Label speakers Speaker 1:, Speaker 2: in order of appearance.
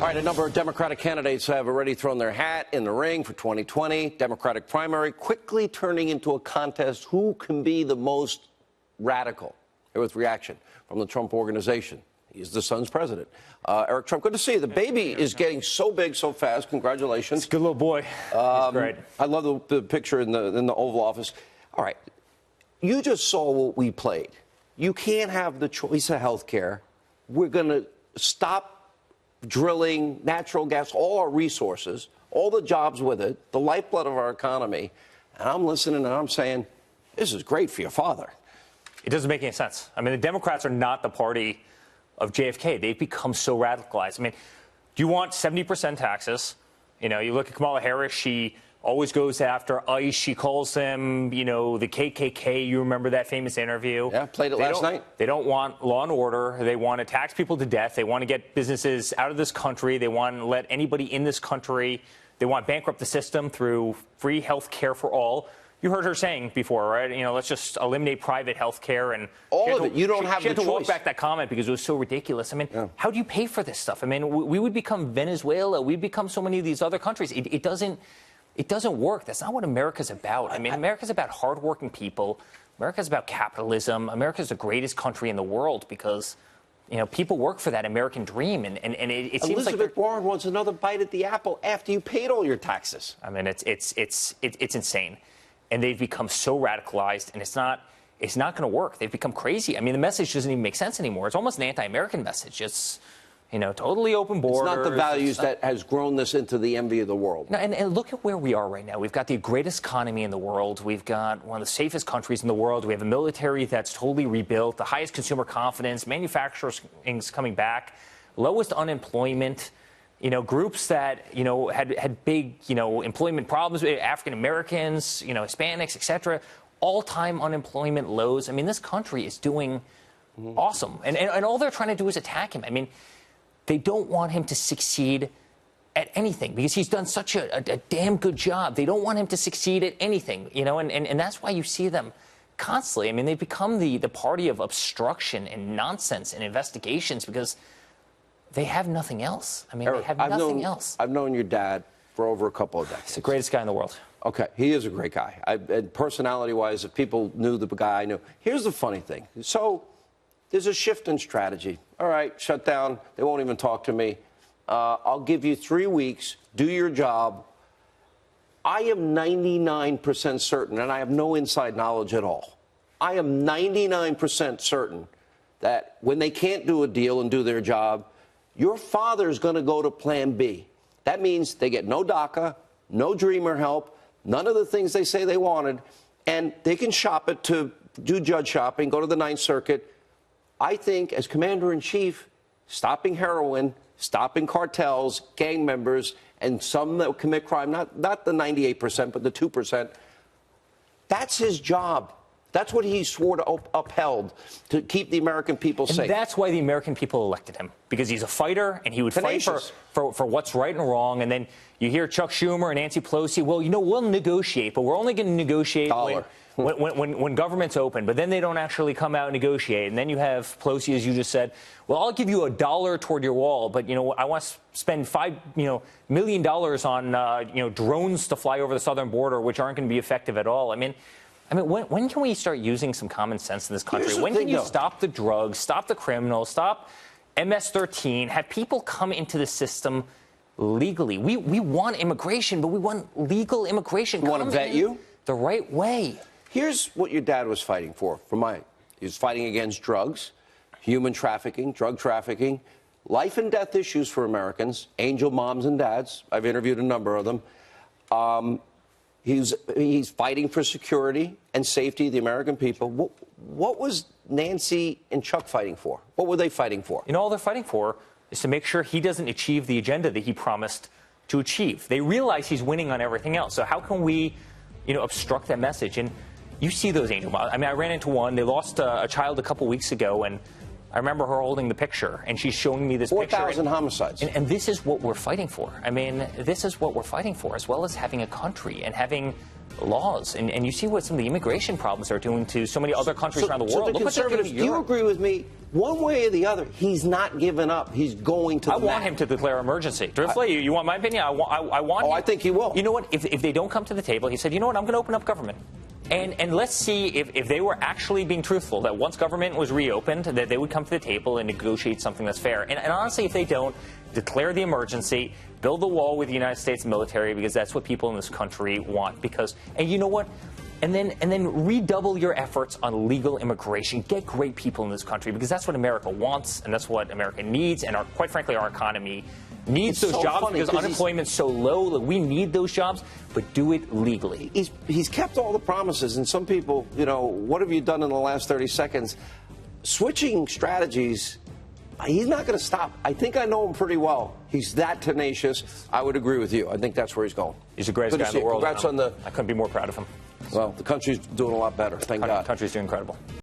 Speaker 1: All right, a number of Democratic candidates have already thrown their hat in the ring for 2020. Democratic primary quickly turning into a contest who can be the most radical. Here with reaction from the Trump Organization. He's the son's president. Eric Trump, good to see you. The baby is getting so big so fast. Congratulations.
Speaker 2: It's a good little boy. He's great.
Speaker 1: I love the picture in the Oval Office. All right, you just saw what we played. You can't have the choice of health care. We're going to stop drilling, natural gas, all our resources, all the jobs with it, the lifeblood of our economy. And I'm listening and I'm saying, this is great for your father.
Speaker 2: It doesn't make any sense. I mean, the Democrats are not the party of JFK. They've become so radicalized. I mean, do you want 70% taxes? You know, you look at Kamala Harris, she always goes after ICE. She calls them, you know, the KKK. You remember that famous interview?
Speaker 1: Yeah, played it last night.
Speaker 2: They don't want law and order. They want to tax people to death. They want to get businesses out of this country. They want to let anybody in this country. They want to bankrupt the system through free health care for all. You heard her saying before, right? You know, let's just eliminate private health care and
Speaker 1: all of it. You don't have the choice.
Speaker 2: She had to walk back that comment because it was so ridiculous. I mean, how do you pay for this stuff? I mean, we would become Venezuela. We'd become so many of these other countries. It doesn't work. That's not what America's about. I mean, America's about hardworking people. America's about capitalism. America's the greatest country in the world because, you know, people work for that American dream. And it seems like
Speaker 1: Elizabeth Warren wants another bite at the apple after you paid all your taxes.
Speaker 2: I mean, it's insane. And they've become so radicalized, and it's not going to work. They've become crazy. I mean, the message doesn't even make sense anymore. It's almost an anti-American message. It's, you know, totally open borders.
Speaker 1: It's not the values that has grown this into the envy of the world.
Speaker 2: No, and look at where we are right now. We've got the greatest economy in the world. We've got one of the safest countries in the world. We have a military that's totally rebuilt, the highest consumer confidence, manufacturing's coming back, lowest unemployment. You know, groups that, you know, had big, you know, employment problems, African Americans, you know, Hispanics, et cetera, all-time unemployment lows. I mean, this country is doing awesome. And all they're trying to do is attack him. I mean, they don't want him to succeed at anything because he's done such a damn good job. They don't want him to succeed at anything, you know, and that's why you see them constantly. I mean, they've become the party of obstruction and nonsense and investigations because they have nothing else. I mean,
Speaker 1: Eric,
Speaker 2: they have nothing else.
Speaker 1: I've known your dad for over a couple of decades.
Speaker 2: He's the greatest guy in the world.
Speaker 1: Okay, he is a great guy. And personality-wise, if people knew the guy I knew. Here's the funny thing. So there's a shift in strategy. All right, shut down. They won't even talk to me. I'll give you 3 weeks. Do your job. I am 99% certain, and I have no inside knowledge at all. I am 99% certain that when they can't do a deal and do their job, your father's going to go to Plan B. That means they get no DACA, no Dreamer help, none of the things they say they wanted, and they can shop it to do judge shopping, go to the Ninth Circuit. I think as commander-in-chief, stopping heroin, stopping cartels, gang members, and some that commit crime, not the 98%, but the 2%, that's his job. That's what he swore to upheld, to keep the American people safe.
Speaker 2: And that's why the American people elected him, because he's a fighter and he would fight for what's right and wrong. And then you hear Chuck Schumer and Nancy Pelosi, well, you know, we'll negotiate, but we're only going to negotiate when government's open. But then they don't actually come out and negotiate. And then you have Pelosi, as you just said, well, I'll give you $1 toward your wall, but, you know, I want to spend $5 million on, drones to fly over the southern border, which aren't going to be effective at all. I mean, when can we start using some common sense in this country? When can you stop the drugs, stop the criminals, stop MS-13, have people come into the system legally? We want immigration, but we want legal immigration.
Speaker 1: We want to vet you
Speaker 2: the right way.
Speaker 1: Here's what your dad was fighting for. He was fighting against drugs, human trafficking, drug trafficking, life and death issues for Americans, angel moms and dads. I've interviewed a number of them. He's fighting for security and safety of the American people. What was Nancy and Chuck fighting for? What were they fighting for?
Speaker 2: You know, all they're fighting for is to make sure he doesn't achieve the agenda that he promised to achieve. They realize he's winning on everything else. So how can we, obstruct that message? And you see those angel moms. I mean, I ran into one. They lost a child a couple weeks ago, and I remember her holding the picture, and she's showing me this picture.
Speaker 1: 4,000 homicides.
Speaker 2: And this is what we're fighting for. I mean, this is what we're fighting for, as well as having a country and having laws. And you see what some of the immigration problems are doing to so many other countries around the world.
Speaker 1: So the
Speaker 2: Look what they're doing
Speaker 1: conservatives,
Speaker 2: to
Speaker 1: do you
Speaker 2: Europe.
Speaker 1: agree with me? One way or the other, he's not giving up. He's going to the
Speaker 2: I want
Speaker 1: mat.
Speaker 2: him to declare emergency. Driftway, you want my opinion? I want him.
Speaker 1: I think he will.
Speaker 2: You know what? If they don't come to the table, he said, you know what? I'm going to open up government. And let's see if they were actually being truthful, that once government was reopened, that they would come to the table and negotiate something that's fair. And honestly, if they don't, declare the emergency, build the wall with the United States military, because that's what people in this country want. And you know what? And then redouble your efforts on legal immigration. Get great people in this country, because that's what America wants and that's what America needs. And quite frankly, our economy needs those jobs because unemployment's so low that we need those jobs, but do it legally.
Speaker 1: He's kept all the promises, and some people, what have you done in the last 30 seconds? Switching strategies, he's not going to stop. I think I know him pretty well. He's that tenacious. I would agree with you. I think that's where he's going.
Speaker 2: He's the greatest guy in the world.
Speaker 1: Congrats on
Speaker 2: I couldn't be more proud of him.
Speaker 1: Well, the country's doing a lot better. Thank God.
Speaker 2: The country's doing incredible.